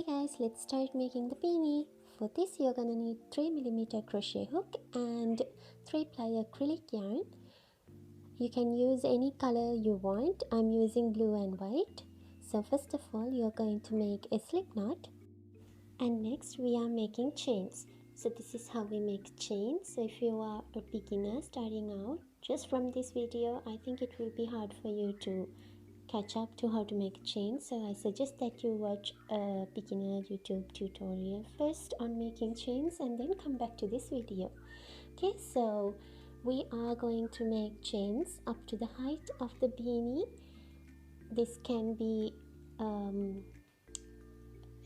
Hey guys, let's start making the beanie. For this you're gonna need 3mm crochet hook and 3-ply acrylic yarn. You can use any color you want. I'm using blue and white. So first of all you're going to make a slip knot, and next we are making chains. So this is how we make chains. So if you are a beginner starting out, just from this video I think it will be hard for you to catch up to how to make chains, so I suggest that you watch a beginner YouTube tutorial first on making chains and then come back to this video. Okay, so we are going to make chains up to the height of the beanie. This can be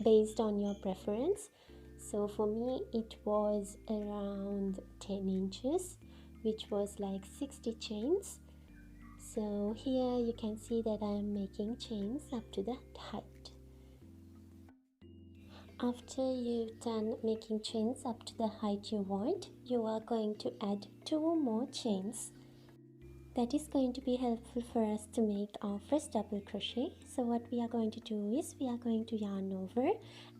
based on your preference. So for me it was around 10 inches, which was like 60 chains. So here you can see that I am making chains up to that height. After you've done making chains up to the height you want, you are going to add 2 more chains. That is going to be helpful for us to make our first double crochet. So what we are going to do is we are going to yarn over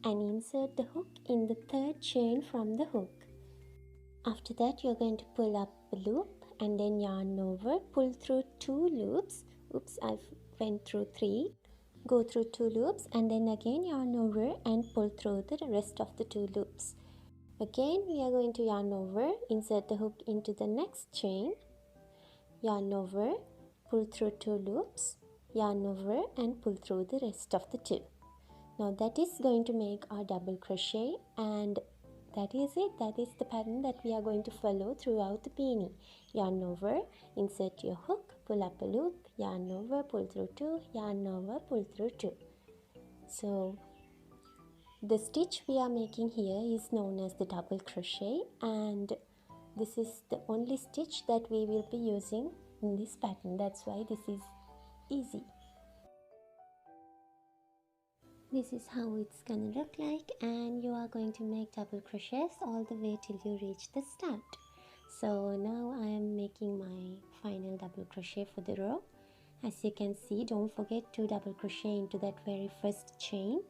and insert the hook in the 3rd chain from the hook. After that you're going to pull up a loop and then yarn over, pull through 2 loops. Oops, I've went through 3. Go through 2 loops and then again yarn over and pull through the rest of the 2 loops. Again we are going to yarn over, insert the hook into the next chain, yarn over, pull through 2 loops, yarn over and pull through the rest of the 2. Now that is going to make our double crochet, and that is it. That is the pattern that we are going to follow throughout the beanie. Yarn over, insert your hook, pull up a loop, yarn over, pull through 2, yarn over, pull through 2. So the stitch we are making here is known as the double crochet, and this is the only stitch that we will be using in this pattern. That's why this is easy. This is how it's gonna look like, and you are going to make double crochets all the way till you reach the start. So now I am making my final double crochet for the row. As you can see, don't forget to double crochet into that very first chain.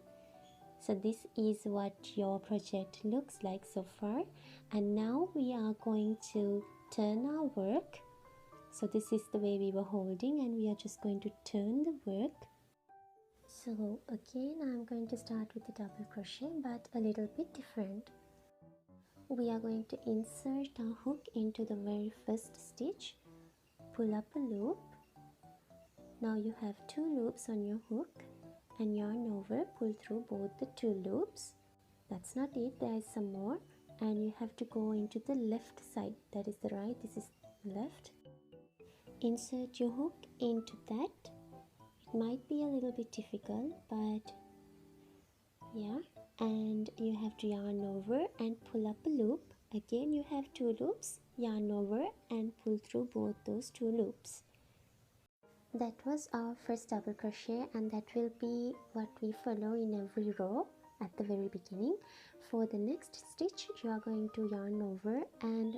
So this is what your project looks like so far, and now we are going to turn our work. So this is the way we were holding, and we are just going to turn the work. So again I'm going to start with the double crochet, but a little bit different. We are going to insert our hook into the very first stitch, pull up a loop. Now you have 2 loops on your hook and yarn over, pull through both the 2 loops. That's not it, there is some more, and you have to go into the left side. That is the right, this is left. Insert your hook into that. Might be a little bit difficult, but yeah, and you have to yarn over and pull up a loop. Again you have 2 loops, yarn over and pull through both those 2 loops. That was our first double crochet, and that will be what we follow in every row at the very beginning. For the next stitch you are going to yarn over and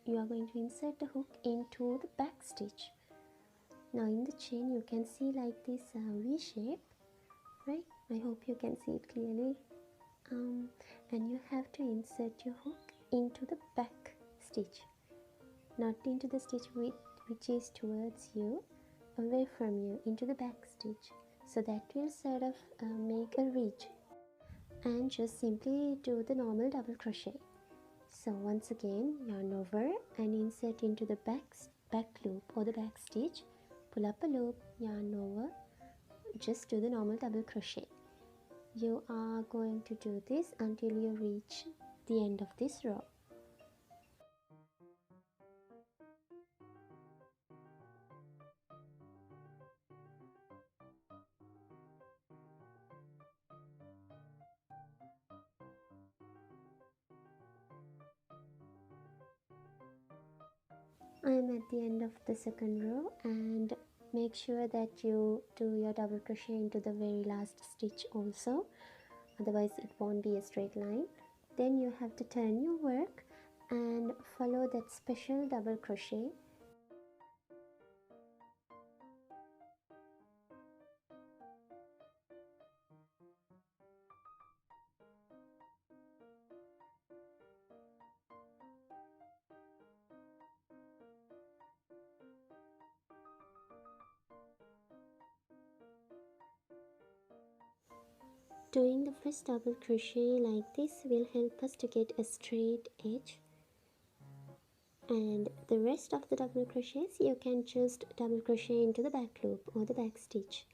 you are going to insert the hook into the back stitch. Now in the chain you can see like this V shape, right? I hope you can see it clearly. And you have to insert your hook into the back stitch, not into the stitch which is towards you, away from you, into the back stitch. So that will sort of make a ridge, and just simply do the normal double crochet. So once again yarn over and insert into the back loop or the back stitch, pull up a loop, yarn over, just do the normal double crochet. You are going to do this until you reach the end of this row. I am at the end of the second row, and make sure that you do your double crochet into the very last stitch also, otherwise it won't be a straight line. Then you have to turn your work and follow that special double crochet. Doing the first double crochet like this will help us to get a straight edge, and the rest of the double crochets you can just double crochet into the back loop or the back stitch.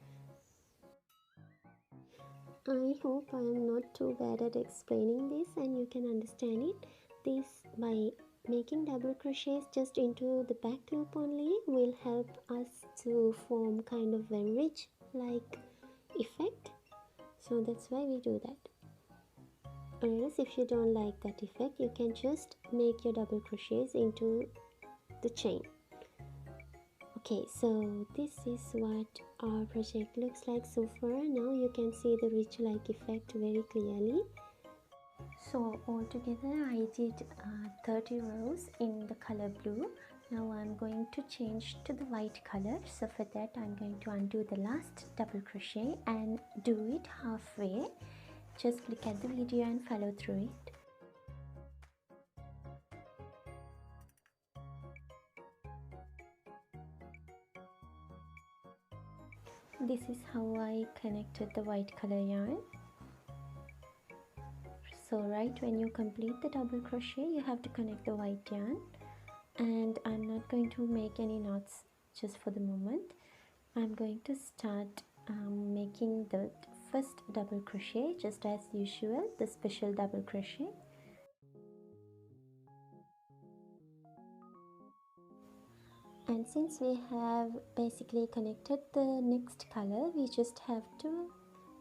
I hope I am not too bad at explaining this and you can understand it. This, by making double crochets just into the back loop only, will help us to form kind of a ridge like effect. So that's why we do that. Or else if you don't like that effect, you can just make your double crochets into the chain. Okay, so this is what our project looks like so far. Now you can see the ridge like effect very clearly. So altogether I did 30 rows in the color blue. Now I'm going to change to the white color. So for that I'm going to undo the last double crochet and do it halfway. Just look at the video and follow through it. This is how I connected the white color yarn. So right when you complete the double crochet, you have to connect the white yarn, and I'm not going to make any knots just for the moment. I'm going to start making the first double crochet just as usual, the special double crochet. And since we have basically connected the next color, we just have to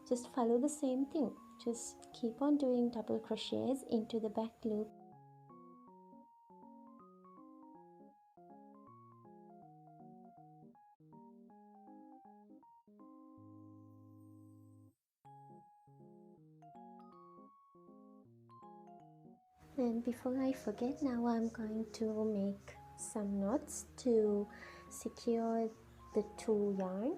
just follow the same thing. Just keep on doing double crochets into the back loop. And before I forget, now I'm going to make some knots to secure the two yarn.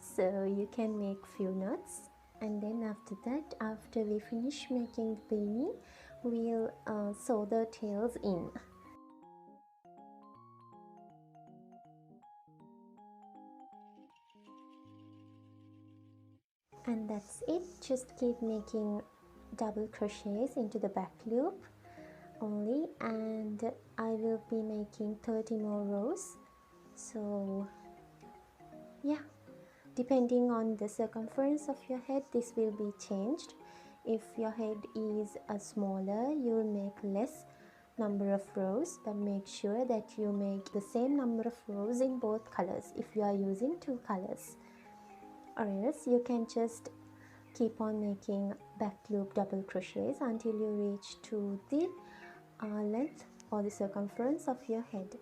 So you can make few knots, and then after that, after we finish making the beanie, we'll sew the tails in. And that's it. Just keep making double crochets into the back loop only, and I will be making 30 more rows. So yeah, depending on the circumference of your head, this will be changed. If your head is smaller, you will make less number of rows, but make sure that you make the same number of rows in both colors if you are using two colors. Or else you can just keep on making back loop double crochets until you reach to the length or the circumference of your head.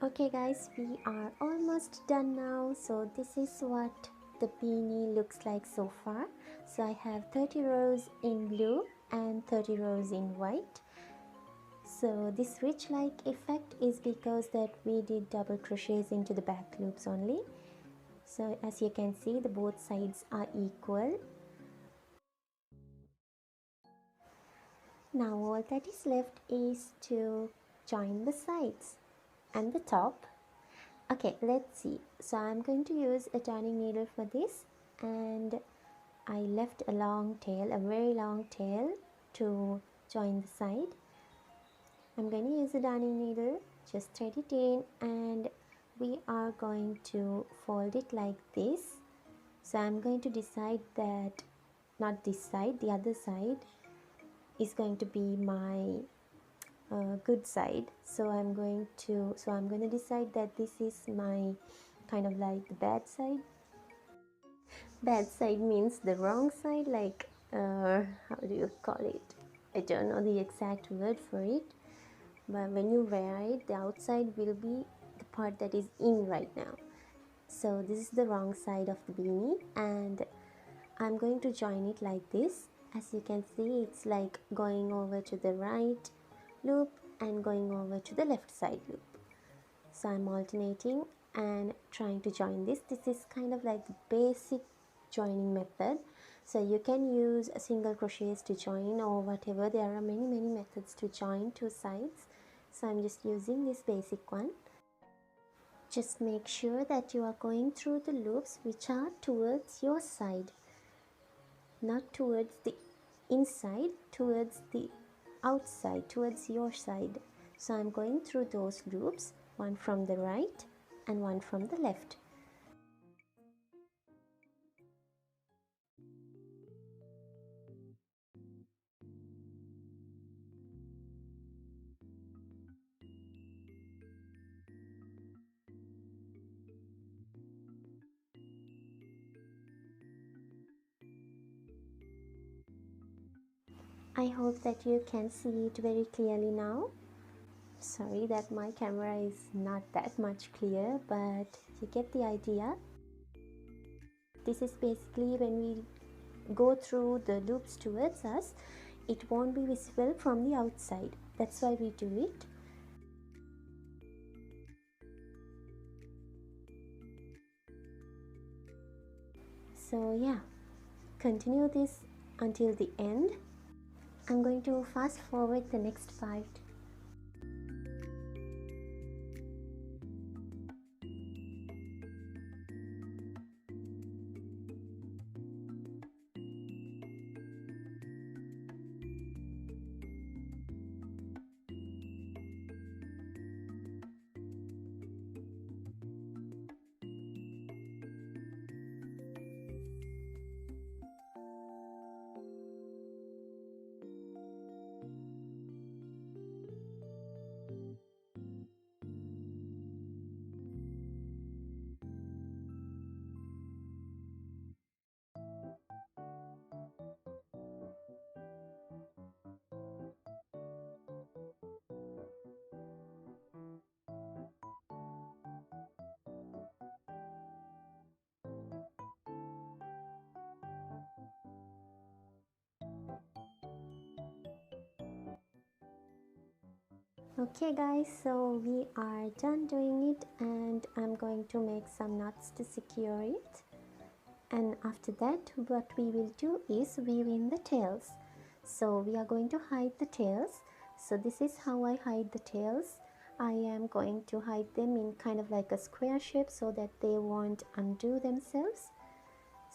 Okay guys, we are almost done now. So this is what the beanie looks like so far. So I have 30 rows in blue and 30 rows in white. So this ridge like effect is because that we did double crochets into the back loops only. So as you can see, the both sides are equal. Now all that is left is to join the sides and the top. Okay, let's see. So I'm going to use a darning needle for this, and I left a long tail, a very long tail, to join the side. I'm going to use a darning needle, just thread it in, and we are going to fold it like this. So I'm going to decide that, not this side, the other side is going to be my good side. So I'm going to decide that this is my kind of like the bad side. Bad side means the wrong side, like how do you call it? I don't know the exact word for it, but when you wear it, the outside will be the part that is in right now. So this is the wrong side of the beanie, and I'm going to join it like this. As you can see, it's like going over to the right loop and going over to the left side loop. So I'm alternating and trying to join this. This is kind of like the basic joining method. So you can use a single crochets to join or whatever. There are many methods to join two sides. so I'm just using this basic one. Just make sure that you are going through the loops which are towards your side, not towards the inside, towards the outside, towards your side. So I'm going through those loops, one from the right and one from the left. I hope that you can see it very clearly now. Sorry that my camera is not that much clear, but you get the idea. This is basically when we go through the loops towards us, it won't be visible from the outside. That's why we do it. So yeah, continue this until the end. I'm going to fast forward the next part. Okay guys, so we are done doing it, and I'm going to make some knots to secure it. And after that, what we will do is weave in the tails. So we are going to hide the tails. So this is how I hide the tails. I am going to hide them in kind of like a square shape so that they won't undo themselves.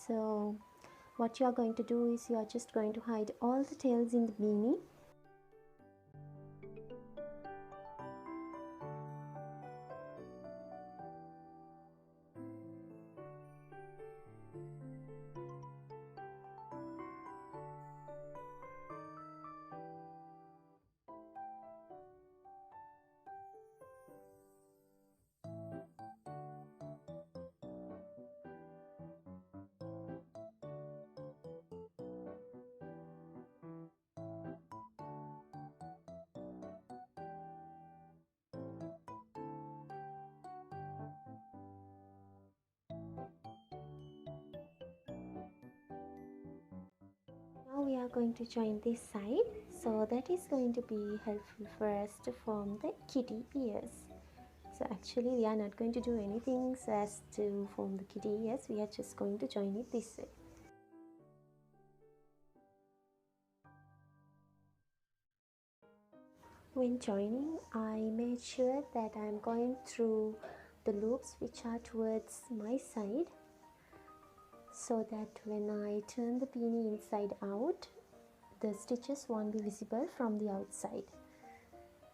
So what you are going to do is you are just going to hide all the tails in the beanie. Now we are going to join this side, so that is going to be helpful for us to form the kitty ears. So actually we are not going to do anything so as to form the kitty ears, we are just going to join it this way. When joining, I made sure that I am going through the loops which are towards my side, so that when I turn the beanie inside out, the stitches won't be visible from the outside.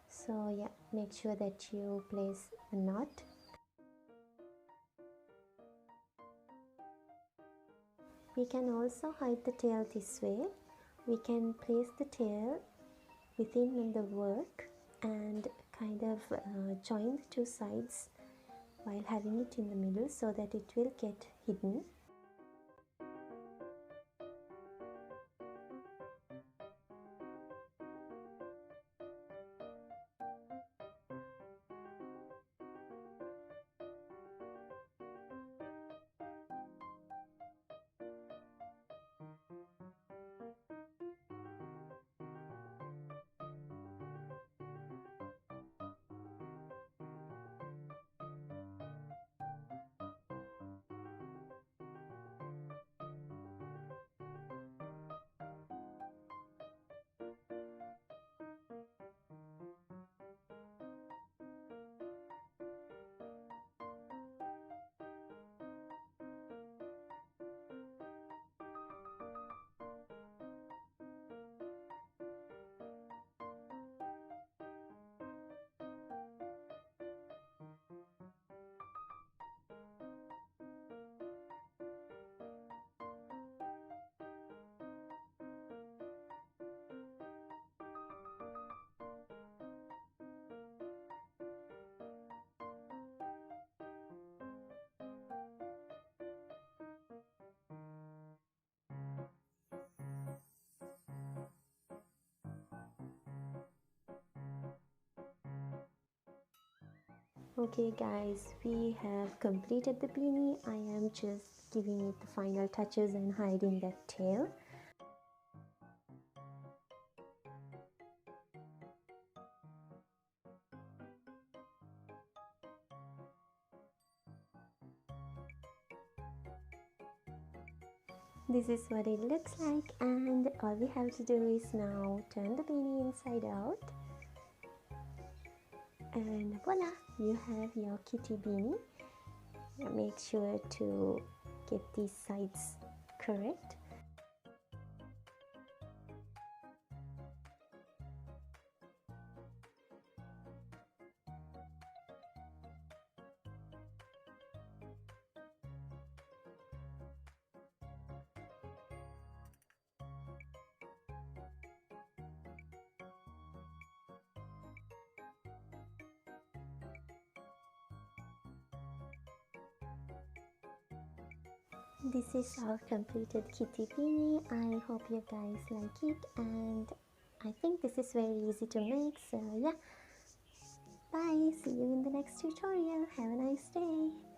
So yeah, make sure that you place a knot. We can also hide the tail this way. We can place the tail within the work and kind of join the two sides while having it in the middle so that it will get hidden. Okay guys, we have completed the beanie. I am just giving it the final touches and hiding that tail. This is what it looks like, and all we have to do is now turn the beanie inside out, and voila, you have your kitty beanie. Make sure to get these sides correct. This is our completed kitty beanie. I hope you guys like it, and I think this is very easy to make. So yeah, bye, see you in the next tutorial. Have a nice day.